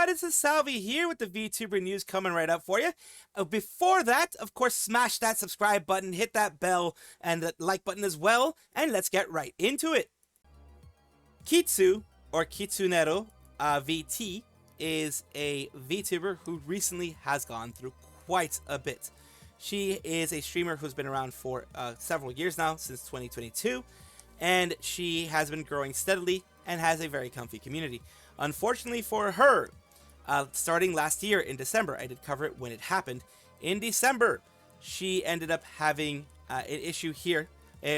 everybody, this is Salvi here with the VTuber news coming right up for you. Before that, of course, smash that subscribe button, hit that bell, and the like button as well, and let's get right into it. Kitsu, or Kitsunero VT, is a VTuber who recently has gone through quite a bit. She is a streamer who's been around for several years now, since 2022, and she has been growing steadily and has a very comfy community. Unfortunately for her, starting last year in December, I did cover it when it happened. In December, she ended up having an issue here.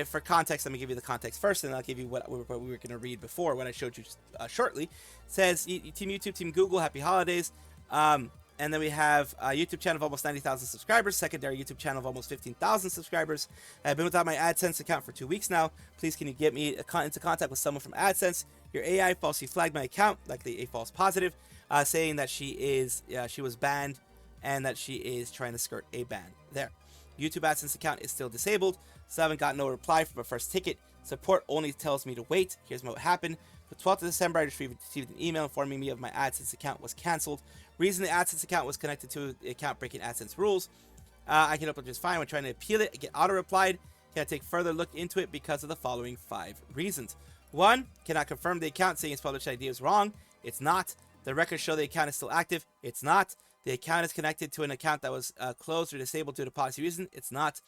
For context, let me give you the context first, and I'll give you what we were going to read before, what I showed you shortly. It says, Team YouTube, Team Google, happy holidays. And then we have a YouTube channel of almost 90,000 subscribers, secondary YouTube channel of almost 15,000 subscribers. I've been without my AdSense account for 2 weeks now. Please, can you get me into contact with someone from AdSense? Your AI falsely flagged my account, likely a false positive, saying that she was banned and that she is trying to skirt a ban there. YouTube AdSense account is still disabled, so I haven't got no reply from my first ticket. Support only tells me to wait. Here's what happened. The 12th of December, I received an email informing me of my AdSense account was cancelled. Reason the AdSense account was connected to the account breaking AdSense rules. I can upload just fine when trying to appeal it. I get auto-replied. Can I take further look into it because of the following 5 reasons. 1, cannot confirm the account saying its published ID is wrong. It's not. The records show the account is still active. It's not. The account is connected to an account that was closed or disabled due to policy reason. It's not.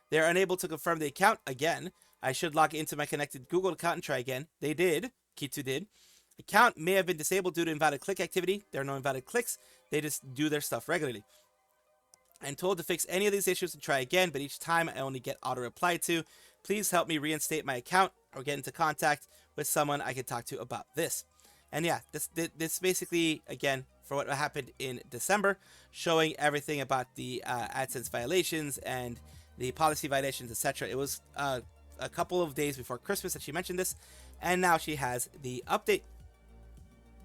They're unable to confirm the account. Again, I should log into my connected Google account and try again. They did. Kitsu did. Account may have been disabled due to invalid click activity. There are no invalid clicks. They just do their stuff regularly. I'm told to fix any of these issues and try again, but each time I only get auto-replied to. Please help me reinstate my account or get into contact with someone I can talk to about this. And yeah, this basically, again, for what happened in December, showing everything about the AdSense violations and the policy violations, etc. It was a couple of days before Christmas that she mentioned this, and now she has the update.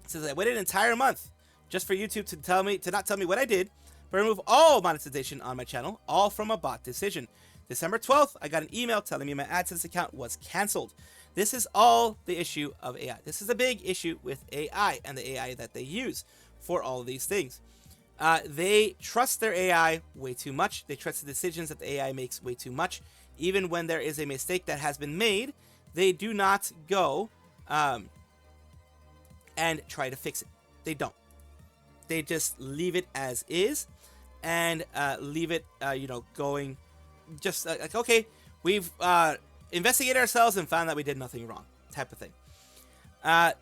It says, I waited an entire month just for YouTube to not tell me what I did, but remove all monetization on my channel, all from a bot decision. December 12th, I got an email telling me my AdSense account was canceled. This is all the issue of AI. This is a big issue with AI and the AI that they use for all of these things. They trust their AI way too much. They trust the decisions that the AI makes way too much. Even when there is a mistake that has been made, they do not go and try to fix it. They don't. They just leave it as is and leave it, going just like, okay, we've investigated ourselves and found that we did nothing wrong, type of thing. It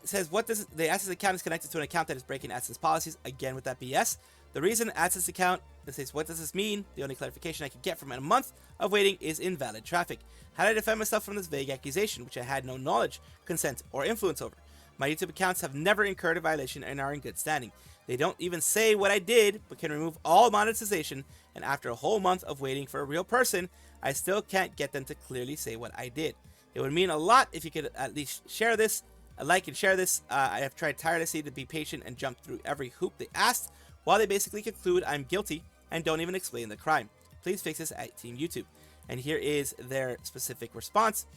says, the AdSense account is connected to an account that is breaking AdSense policies, again with that BS. The reason AdSense account, it says, what does this mean? The only clarification I can get from a month of waiting is invalid traffic. How do I defend myself from this vague accusation, which I had no knowledge, consent, or influence over? My YouTube accounts have never incurred a violation and are in good standing. They don't even say what I did, but can remove all monetization, and after a whole month of waiting for a real person, I still can't get them to clearly say what I did. It would mean a lot if you could at least share this, like and share this. I have tried tirelessly to be patient and jump through every hoop they asked, while they basically conclude I'm guilty and don't even explain the crime. Please fix this at Team YouTube. And here is their specific response.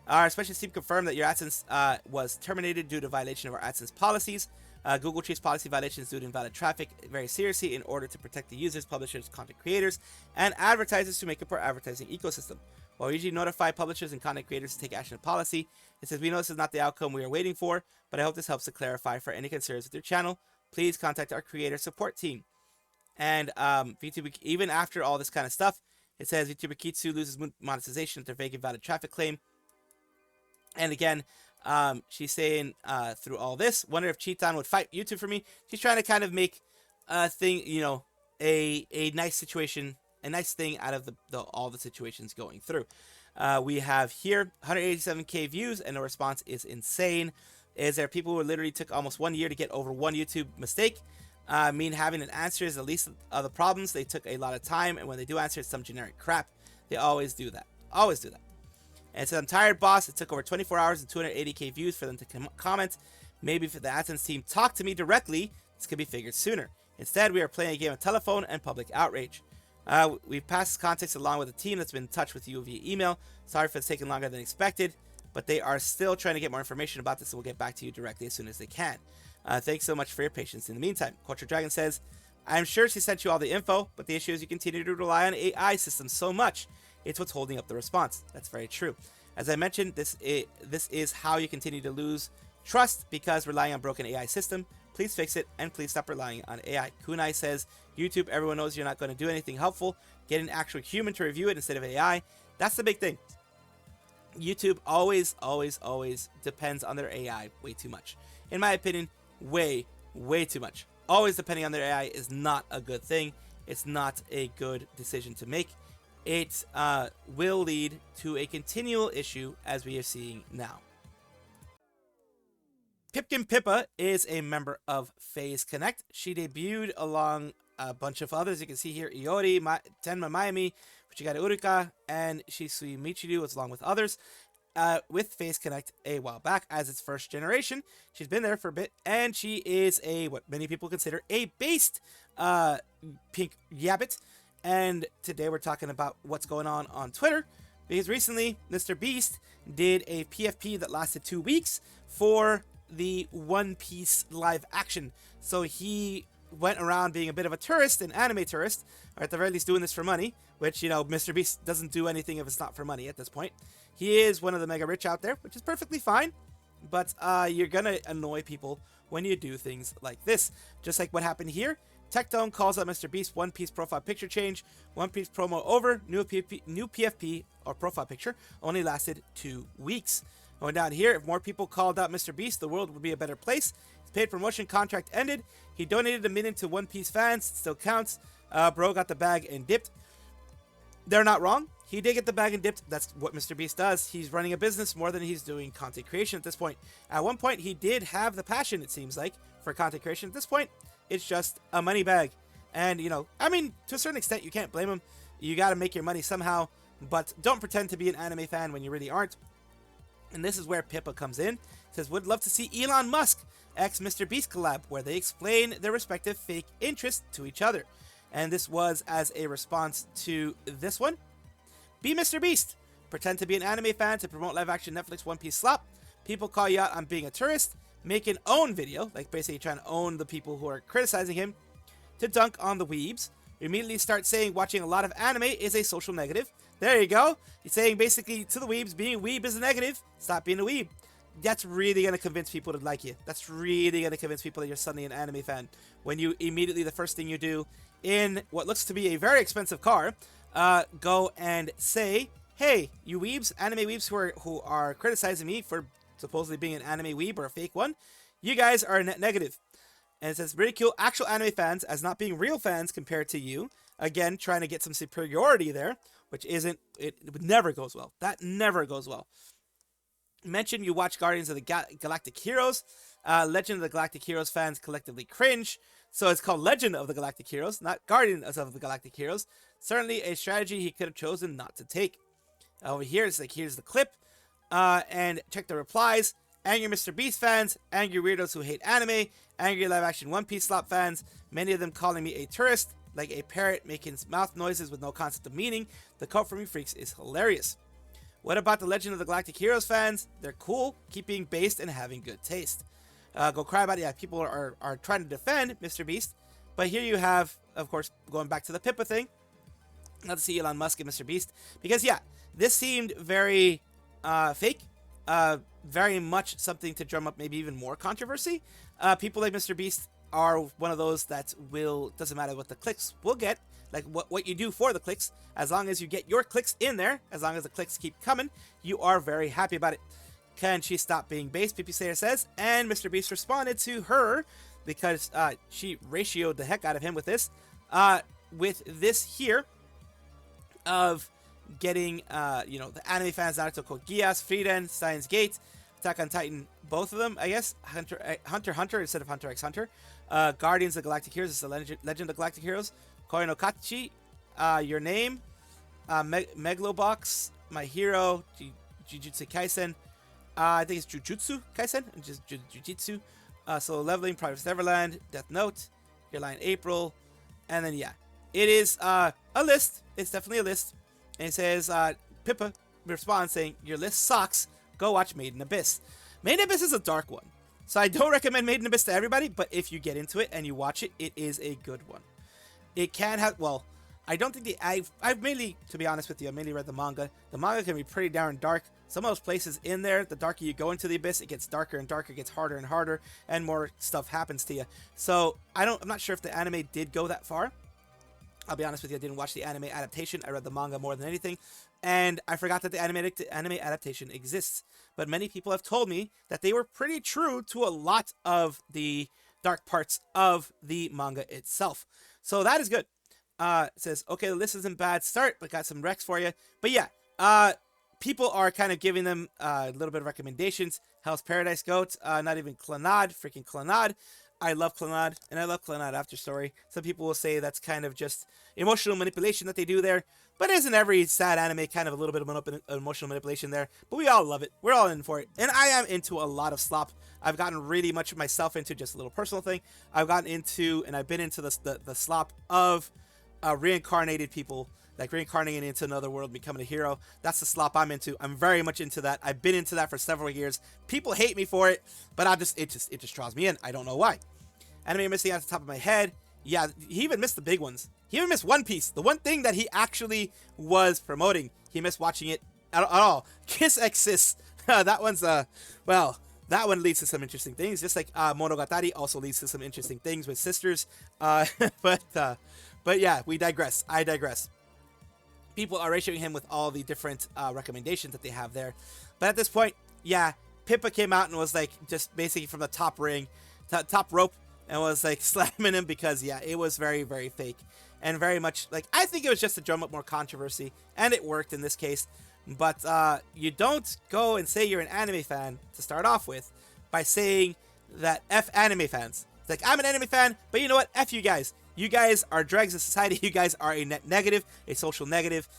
Our specialist team confirmed that your AdSense was terminated due to violation of our AdSense policies. Google treats policy violations due to invalid traffic very seriously in order to protect the users, publishers, content creators, and advertisers to make up our advertising ecosystem. While we usually notify publishers and content creators to take action on policy, it says we know this is not the outcome we are waiting for, but I hope this helps to clarify for any concerns with your channel. Please contact our creator support team. And VTuber, even after all this kind of stuff, it says VTuber Kitsu loses monetization after vague invalid traffic claim. And again, she's saying through all this, wonder if Cheaton would fight YouTube for me. She's trying to kind of make a thing, a nice situation, a nice thing out of all the situations going through. We have here 187k views, and the response is insane. Is there people who literally took almost 1 year to get over one YouTube mistake? Having an answer is the least of the problems. They took a lot of time, and when they do answer, it's some generic crap. They always do that. Always do that. And it says, I'm tired, boss. It took over 24 hours and 280k views for them to comment. Maybe if the AdSense team talked to me directly, this could be figured sooner. Instead, we are playing a game of telephone and public outrage. We've passed context along with a team that's been in touch with you via email. Sorry for it's taking longer than expected, but they are still trying to get more information about this, and we'll get back to you directly as soon as they can. Thanks so much for your patience in the meantime. Culture Dragon says, I'm sure she sent you all the info, but the issue is you continue to rely on AI systems so much. It's what's holding up the response. That's very true. As I mentioned, this is how you continue to lose trust, because relying on broken AI system. Please fix it, and please stop relying on AI. Kunai says, YouTube, everyone knows you're not going to do anything helpful. Get an actual human to review it instead of AI. That's the big thing. YouTube always depends on their AI way too much. In my opinion, way too much. Always depending on their AI is not a good thing. It's not a good decision to make. It will lead to a continual issue, as we are seeing now. Pipkin Pippa is a member of FaZe Connect. She debuted along a bunch of others. You can see here Iori, Tenma Mayumi, Fuchigara Uruka, and Shisui Michiru, along with others, with FaZe Connect a while back as its first generation. She's been there for a bit, and she is what many people consider a based pink Yabbit. And today we're talking about what's going on Twitter, because recently MrBeast did a PFP that lasted 2 weeks for the One Piece live action. So he went around being a bit of a tourist, an anime tourist, or at the very least doing this for money, which, you know, MrBeast doesn't do anything if it's not for money at this point. He is one of the mega rich out there, which is perfectly fine, but you're gonna annoy people when you do things like this. Just like what happened here. Tectone calls out MrBeast One Piece profile picture change. One Piece promo over. New PFP, or profile picture, only lasted 2 weeks. Going down here, if more people called out MrBeast, the world would be a better place. His paid promotion contract ended. He donated $1 million to One Piece fans. It still counts. Bro got the bag and dipped. They're not wrong. He did get the bag and dipped. That's what MrBeast does. He's running a business more than he's doing content creation at this point. At one point, he did have the passion, it seems like, for content creation. At this point, it's just a money bag. And, you know, I mean, to a certain extent, you can't blame him. You got to make your money somehow. But don't pretend to be an anime fan when you really aren't. And this is where Pippa comes in. Says, would love to see Elon Musk x MrBeast collab, where they explain their respective fake interests to each other. And this was as a response to this one. Be MrBeast. Pretend to be an anime fan to promote live action Netflix One Piece slop. People call you out on being a tourist. Make an own video, like basically trying to own the people who are criticizing him, to dunk on the weebs. You immediately start saying watching a lot of anime is a social negative. There you go. He's saying basically to the weebs, being a weeb is a negative. Stop being a weeb. That's really going to convince people to like you. That's really going to convince people that you're suddenly an anime fan. When you immediately, the first thing you do in what looks to be a very expensive car, go and say, hey, you weebs, anime weebs who are criticizing me for supposedly being an anime weeb or a fake one, you guys are a net negative. And it says, ridicule actual anime fans as not being real fans compared to you. Again, trying to get some superiority there, which isn't, it never goes well. That never goes well. Mention you watch Guardians of the Galactic Heroes. Legend of the Galactic Heroes fans collectively cringe. So it's called Legend of the Galactic Heroes, not Guardians of the Galactic Heroes. Certainly a strategy he could have chosen not to take. Over here, it's like, here's the clip. And check the replies. Angry MrBeast fans, angry weirdos who hate anime, angry live action One Piece slop fans, many of them calling me a tourist, like a parrot making mouth noises with no concept of meaning. The cult for me freaks is hilarious. What about the Legend of the Galactic Heroes fans? They're cool, keep being based and having good taste. Go cry about it. Yeah, people are trying to defend MrBeast, but here you have, of course, going back to the Pippa thing. Not to see Elon Musk and MrBeast, because yeah, this seemed very fake. Very much something to drum up maybe even more controversy. People like MrBeast are one of those that doesn't matter what the clicks will get, like what you do for the clicks, as long as you get your clicks in there, as long as the clicks keep coming, you are very happy about it. Can she stop being based? PP Slayer says, and MrBeast responded to her because she ratioed the heck out of him with this here of getting, the anime fans Naruto Code Geass, Frieren, Steins Gate, Attack on Titan, both of them, I guess, Hunter instead of Hunter x Hunter, Guardians of the Galactic Heroes, it's the Legend of Galactic Heroes, Koi no Kachi, Your Name, Megalobox, My Hero, Jujutsu Kaisen, I think it's Jujutsu Kaisen, just Jujutsu, Solo Leveling, Promised Neverland, Death Note, Your Line April, and then yeah, it is a list, it's definitely a list. And it says, Pippa responds saying, your list sucks. Go watch Made in Abyss. Made in Abyss is a dark one. So I don't recommend Made in Abyss to everybody, but if you get into it and you watch it, it is a good one. It can have, well, I don't think I've mainly, to be honest with you, I mainly read the manga. The manga can be pretty darn dark. Some of those places in there, the darker you go into the abyss, it gets darker and darker, it gets harder and harder, and more stuff happens to you. So I'm not sure if the anime did go that far. I'll be honest with you, I didn't watch the anime adaptation. I read the manga more than anything, and I forgot that the anime adaptation exists. But many people have told me that they were pretty true to a lot of the dark parts of the manga itself. So that is good. It says, okay, the list isn't bad start, but got some recs for you. But yeah, people are kind of giving them a little bit of recommendations. Hell's Paradise Goat, not even Clannad, freaking Clannad. I love Clannad, and I love Clannad After Story. Some people will say that's kind of just emotional manipulation that they do there, but isn't every sad anime kind of a little bit of emotional manipulation there? But we all love it. We're all in for it, and I am into a lot of slop. I've gotten really much of myself into just a little personal thing. I've gotten into, and I've been into the slop of reincarnated people, like reincarnating into another world, becoming a hero. That's the slop I'm into. I'm very much into that. I've been into that for several years. People hate me for it, but it just draws me in. I don't know why. Anime missing off the top of my head. Yeah, he even missed the big ones. He even missed One Piece, the one thing that he actually was promoting. He missed watching it at all. Kiss X Sis. That one's well, that one leads to some interesting things. Just like Monogatari also leads to some interesting things with sisters. But yeah, we digress. I digress. People are ratioing him with all the different recommendations that they have there. But at this point, yeah, Pippa came out and was like just basically from the top rope, and was like slamming him because, yeah, it was very, very fake. And very much like, I think it was just to drum up more controversy, and it worked in this case. But you don't go and say you're an anime fan to start off with by saying that F anime fans. It's like, I'm an anime fan, but you know what? F you guys. You guys are dregs of society. You guys are a net negative, a social negative.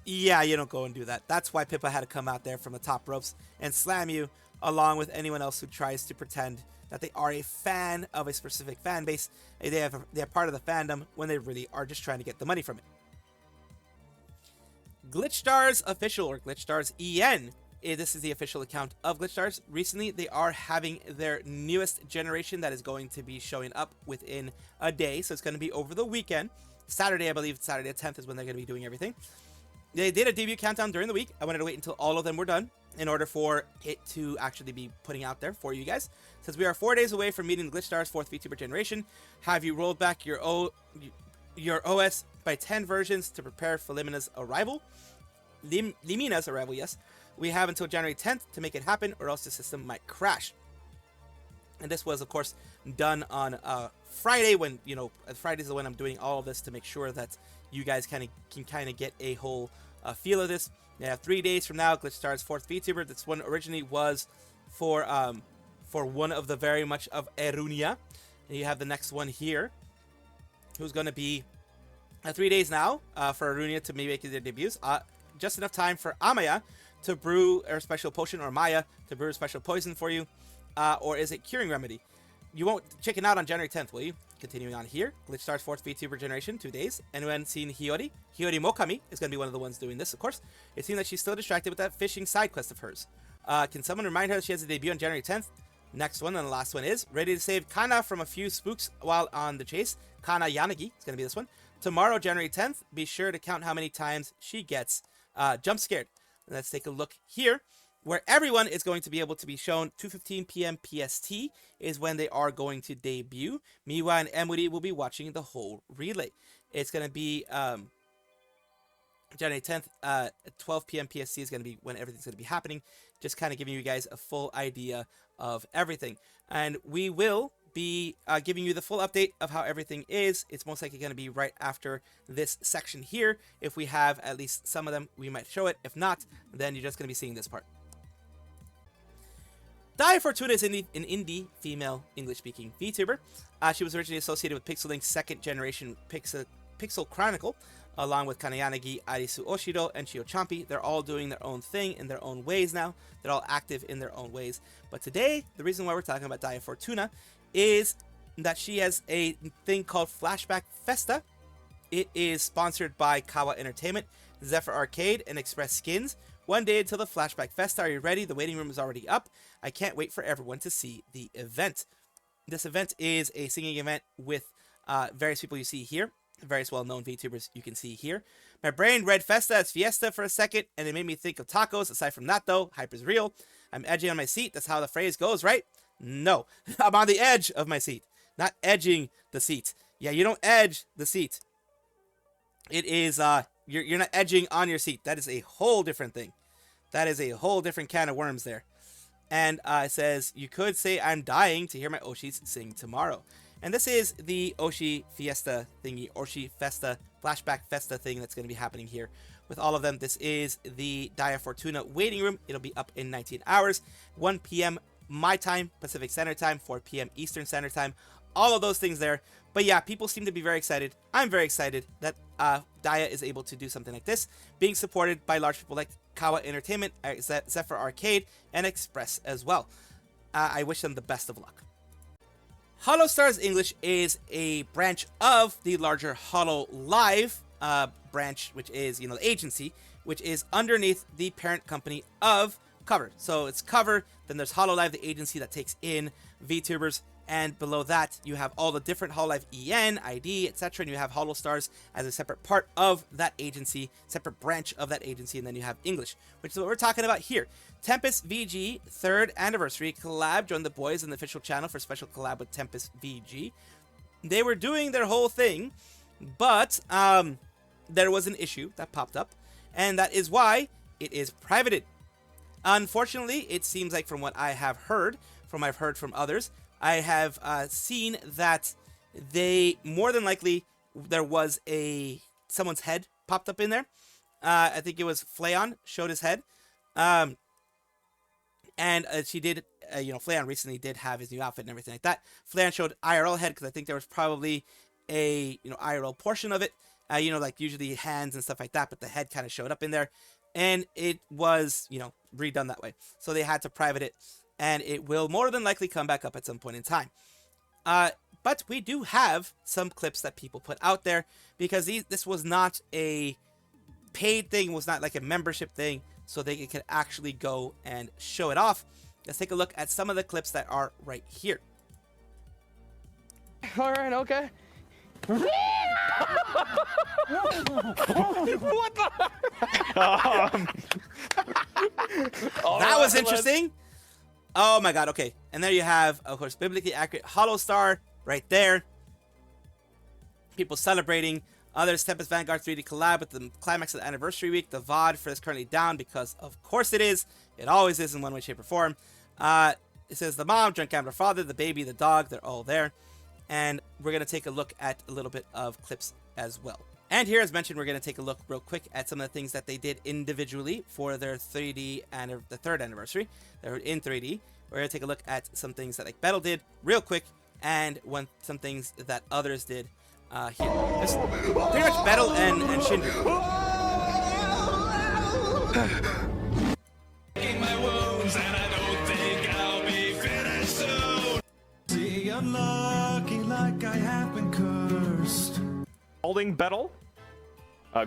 Yeah, you don't go and do that. That's why Pippa had to come out there from the top ropes and slam you, along with anyone else who tries to pretend that they are a fan of a specific fan base. They're part of the fandom when they really are just trying to get the money from it. Glitchstars Official, or Glitchstars EN. This is the official account of Glitchstars. Recently, they are having their newest generation that is going to be showing up within a day. So it's going to be over the weekend. Saturday, I believe, Saturday the 10th is when they're going to be doing everything. They did a debut countdown during the week. I wanted to wait until all of them were done in order for it to actually be putting out there for you guys. It says, we are 4 days away from meeting Glitchstars' 4th VTuber generation. Have you rolled back your OS by 10 versions to prepare for Limina's arrival? Limina's arrival, yes. We have until January 10th to make it happen, or else the system might crash. And this was, of course, done on Friday, when, you know, Fridays is when I'm doing all of this to make sure that you guys can kind of get a whole feel of this. They have 3 days from now, Glitchstars' 4th VTuber. This one originally was for one of the very much of Erunia. And you have the next one here, who's going to be 3 days now for Erunia to maybe make their debuts. Just enough time for Amaya to brew a special potion, or Maya to brew a special poison for you. Or is it Curing Remedy? You won't chicken out on January 10th, will you? Continuing on here, Glitchstars' 4th VTuber generation, 2 days. Anyone seen Hiyori? Hiyori Mokami is going to be one of the ones doing this, of course. It seems that she's still distracted with that fishing side quest of hers. Can someone remind her that she has a debut on January 10th? Next one, and the last one is, ready to save Kana from a few spooks while on the chase. Kana Yanagi is going to be this one. Tomorrow, January 10th, be sure to count how many times she gets jump scared. Let's take a look here, where everyone is going to be able to be shown. 2:15 p.m. PST is when they are going to debut. Miwa and Emuri will be watching the whole relay. It's going to be January 10th at 12 p.m. PST is going to be when everything's going to be happening. Just kind of giving you guys a full idea of everything. And we will be giving you the full update of how everything is. It's most likely going to be right after this section here. If we have at least some of them, we might show it. If not, then you're just going to be seeing this part. Daiya Fortuna is an indie female English-speaking VTuber. She was originally associated with Pixel Link's 2nd generation Pixel Chronicle, along with Kanayanagi, Arisu Oshido, and Chio Champi. They're all doing their own thing in their own ways now. They're all active in their own ways. But today, the reason why we're talking about Daiya Fortuna is that she has a thing called Flashback Festa. It is sponsored by Kawa Entertainment, Zephyr Arcade, and Express Skins, One day until the Flashback Festa. Are you ready? The waiting room is already up. I can't wait for everyone to see the event. This event is a singing event with various people you see here. Various well-known VTubers you can see here. My brain read Festa as Fiesta for a second, and it made me think of tacos. Aside from that, though, hype is real. I'm edging on my seat. That's how the phrase goes, right? No. I'm on the edge of my seat, not edging the seat. Yeah, you don't edge the seat. It is, you're not edging on your seat. That is a whole different thing. That is a whole different can of worms there. And it says, you could say I'm dying to hear my Oshis sing tomorrow. And this is the Oshi Fiesta thingy, Oshi Festa, Flashback Festa thing that's going to be happening here with all of them. This is the Daiya Fortuna waiting room. It'll be up in 19 hours, 1 p.m. my time, Pacific Standard Time, 4 p.m. Eastern Standard Time. All of those things there. But yeah, people seem to be very excited. I'm very excited that Daiya is able to do something like this, being supported by large people like Kawa Entertainment, Zephyr Arcade, and Express as well. I wish them the best of luck. Holostars English is a branch of the larger Hololive branch, which is, the agency, which is underneath the parent company of Cover. So it's Cover, then there's Hololive, the agency that takes in VTubers, and below that you have all the different Hololive EN, ID, etc. And you have Holostars as a separate part of that agency, separate branch of that agency, and then you have English, which is what we're talking about here. Tempest VG 3rd anniversary collab. Join the boys in the official channel for a special collab with Tempest VG. They were doing their whole thing, but there was an issue that popped up, and that is why it is privated. Unfortunately, it seems like from what I have heard, I've heard from others, I have seen that they, more than likely, there was someone's head popped up in there. I think it was Flayon showed his head. And she did, Flayon recently did have his new outfit and everything like that. Flayon showed IRL head because I think there was probably a, IRL portion of it. Like usually hands and stuff like that, but the head kind of showed up in there. And it was, redone that way. So they had to private it. And it will more than likely come back up at some point in time. But we do have some clips that people put out there because this was not a paid thing, was not like a membership thing, so they could actually go and show it off. Let's take a look at some of the clips that are right here. All right, okay. What the? That was interesting. Oh my god, okay. And there you have, of course, biblically accurate Holostar right there. People celebrating. Others, Tempest Vanguard 3D collab with the climax of the anniversary week. The VOD for this currently down because, of course, it is. It always is in one way, shape, or form. It says the mom, drunk gambler father, the baby, the dog, they're all there. And we're going to take a look at a little bit of clips as well. And here, as mentioned, we're going to take a look real quick at some of the things that they did individually for their 3D and the 3rd anniversary. They're in 3D. We're going to take a look at some things that like Battle did real quick, and some things that others did here. Just pretty much Battle and Shinju. My wounds, and I don't think I'll be finished soon. See, unlucky like I have been cursed. Falling battle,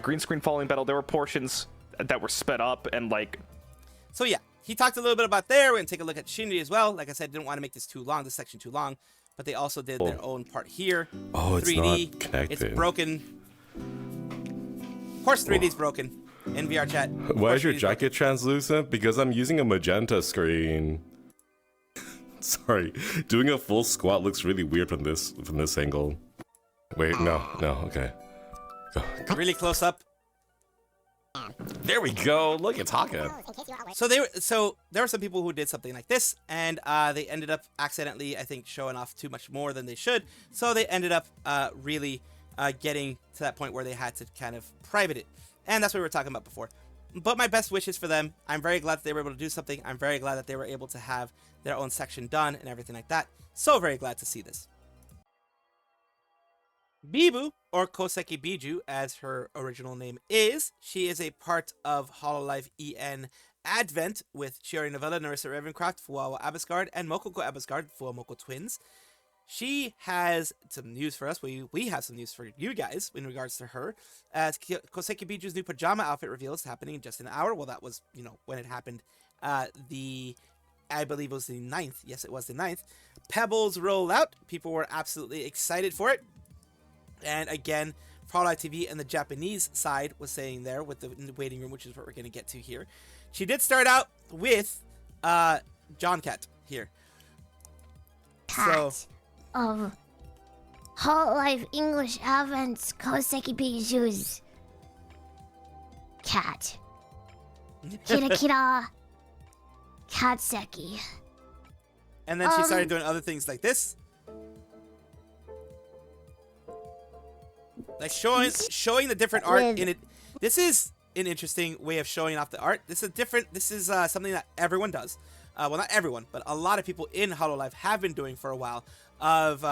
green screen falling battle. There were portions that were sped up and like. So yeah, he talked a little bit about there. We're gonna take a look at Shinji as well. Like I said, didn't want to make this too long, this section too long, but they also did their own part here. Oh, it's 3D. not connected. It's broken. Of course, 3D's broken in VR chat. Why is your jacket translucent? Because I'm using a magenta screen. Sorry, doing a full squat looks really weird from this angle. Wait, no, okay. Really close up. There we go. Look, it's talking. So there were some people who did something like this, and they ended up accidentally, I think, showing off too much more than they should. So they ended up really getting to that point where they had to kind of private it, and that's what we were talking about before. But my best wishes for them. I'm very glad that they were able to do something. I'm very glad that they were able to have their own section done and everything like that. So very glad to see this. Biboo, or Koseki Biju, as her original name is, she is a part of Hololive EN Advent with Shiori Novella, Narissa Ravencroft, Fuawa Abascard, and Mokoko Abascard, Fuamoko twins. she has some news for us. We have some news for you guys in regards to her. As Koseki Biju's new pajama outfit reveal is happening in just an hour. Well, that was, when it happened. I believe it was the 9th. Yes, it was the 9th. Pebbles roll out. People were absolutely excited for it. And again, Hololive TV and the Japanese side was saying there with the waiting room, which is what we're going to get to here. She did start out with John Cat here. Cat of Hololive English Advent's Koseki Biju's cat. Kira Kira Katseki. And then she started doing other things like this. Like showing the different art in it. This is an interesting way of showing off the art. This is something that everyone does. Well, not everyone, but a lot of people in Hololive have been doing for a while. Of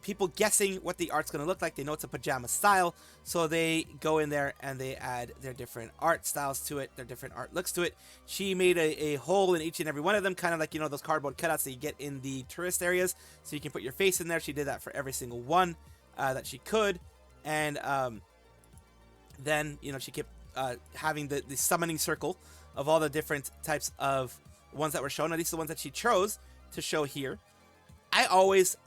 people guessing what the art's going to look like. They know it's a pajama style, so they go in there and they add their different art styles to it, their different art looks to it. She made a hole in each and every one of them, kind of like those cardboard cutouts that you get in the tourist areas, so you can put your face in there. She did that for every single one that she could, and then she kept having the summoning circle of all the different types of ones that were shown, at least the ones that she chose to show here. I always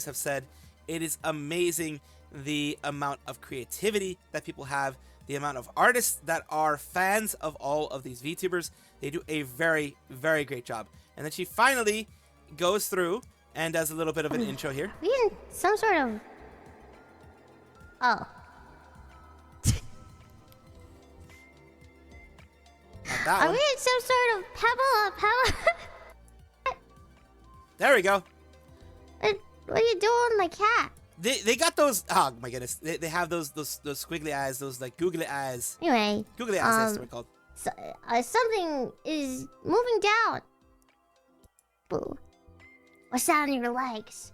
have said it is amazing the amount of creativity that people have, the amount of artists that are fans of all of these VTubers. They do a very, very great job. And then she finally goes through and does a little bit of an intro here. We in some sort of... Oh. Are we in some sort of pebble? There we go. What are you doing with my cat? They got those. Oh my goodness. They have those squiggly eyes, those like googly eyes. Anyway. Googly eyes, that's what they're called. So, something is moving down. Boo. What's that on your legs?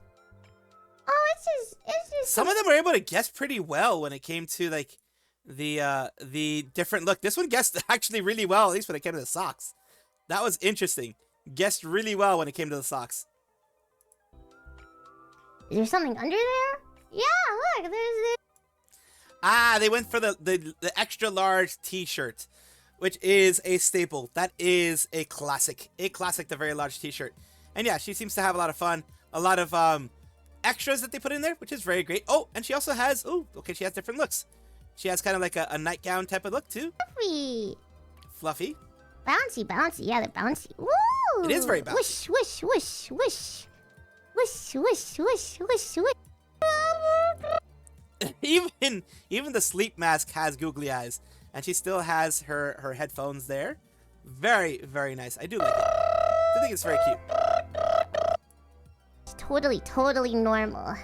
Oh, it's just. Some of them were able to guess pretty well when it came to like the different look. This one guessed actually really well, at least when it came to the socks. That was interesting. Guessed really well when it came to the socks. Is there something under there? Yeah, look, there's They went for the extra large t-shirt, which is a staple. That is a classic, the very large t-shirt. And yeah, she seems to have a lot of fun, a lot of extras that they put in there, which is very great. Oh, and she also has, she has different looks. She has kind of like a nightgown type of look too. Fluffy. Bouncy. Yeah, they're bouncy. Woo! It is very bouncy. Wish. Wish. Even the sleep mask has googly eyes, and she still has her headphones there. Very, very nice. I do like it. I think it's very cute. Totally normal.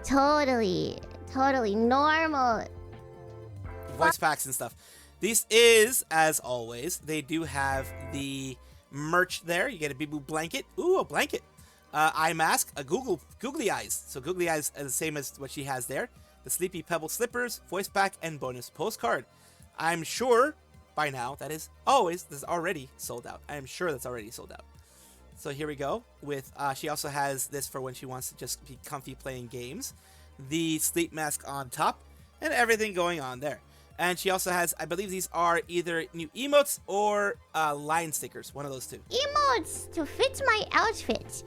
Totally normal. Voice packs and stuff. This is, as always, they do have the merch there. You get a Biboo blanket. Ooh, a blanket. Eye mask, a googly eyes. So googly eyes are the same as what she has there. The Sleepy Pebble slippers, voice pack, and bonus postcard. I'm sure by now this is already sold out. I am sure that's already sold out. So here we go with, she also has this for when she wants to just be comfy playing games. The sleep mask on top and everything going on there. And she also has, I believe these are either new emotes or line stickers. One of those two. Emotes to fit my outfit.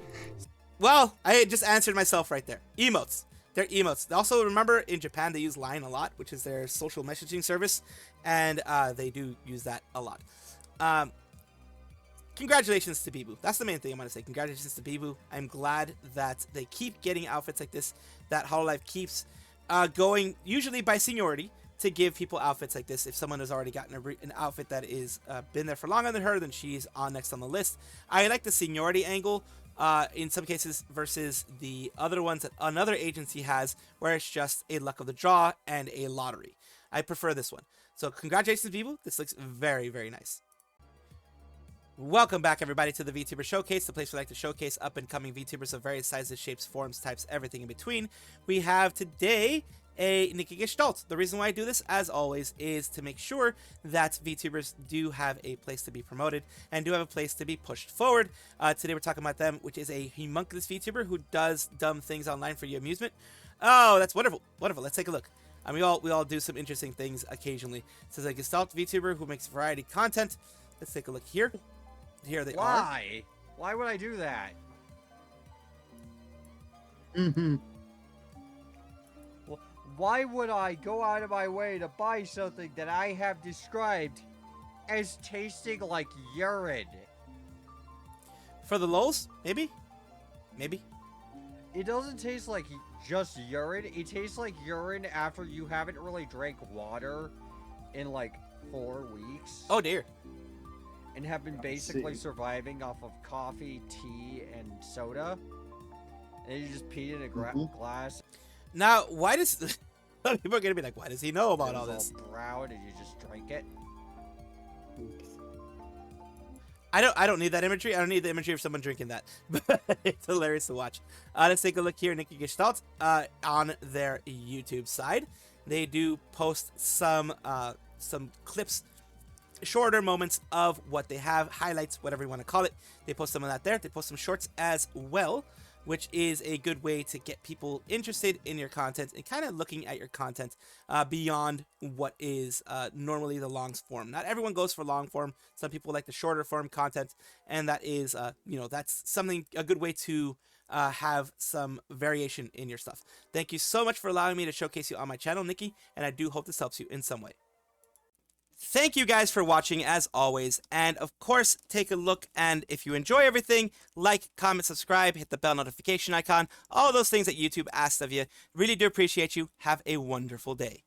Well, I just answered myself right there. Emotes. They're emotes. Also, remember, in Japan, they use Line a lot, which is their social messaging service. And they do use that a lot. Congratulations to Biboo. That's the main thing I'm going to say. Congratulations to Biboo. I'm glad that they keep getting outfits like this. That Hololive keeps going, usually by seniority, to give people outfits like this. If someone has already gotten an outfit that is been there for longer than her, then she's on next on the list. I like the seniority angle in some cases versus the other ones that another agency has, where it's just a luck of the draw and a lottery. I prefer this one. So congratulations, Biboo. This looks very, very nice. Welcome back, everybody, to the VTuber Showcase, the place we like to showcase up-and-coming VTubers of various sizes, shapes, forms, types, everything in between. We have today a Nikki Gestalt. The reason why I do this, as always, is to make sure that VTubers do have a place to be promoted and do have a place to be pushed forward. Today we're talking about them, which is a homunculus VTuber who does dumb things online for your amusement. Oh, that's wonderful. Wonderful. Let's take a look. And we all do some interesting things occasionally. This is a Gestalt VTuber who makes variety content. Let's take a look here. Here they are. Why? Why would I do that? Why would I go out of my way to buy something that I have described as tasting like urine? For the lulz? Maybe? Maybe? It doesn't taste like just urine. It tastes like urine after you haven't really drank water in like 4 weeks. Oh dear. And have been basically surviving off of coffee, tea, and soda. And you just peed in a glass. Now, why does... People are going to be like, why does he know about all this? All brown and you just drink it. I don't need that imagery. I don't need the imagery of someone drinking that. But it's hilarious to watch. Let's take a look here. Nikki Gestalt on their YouTube side. They do post some clips, shorter moments of what they have, highlights, whatever you want to call it. They post some of that there. They post some shorts as well, which is a good way to get people interested in your content and kind of looking at your content beyond what is normally the long form. Not everyone goes for long form. Some people like the shorter form content, and that is, that's something, a good way to have some variation in your stuff. Thank you so much for allowing me to showcase you on my channel, Nikki, and I do hope this helps you in some way. Thank you guys for watching as always, and of course take a look, and if you enjoy everything, like, comment, subscribe, hit the bell notification icon, all those things that YouTube asks of you. Really do appreciate you. Have a wonderful day.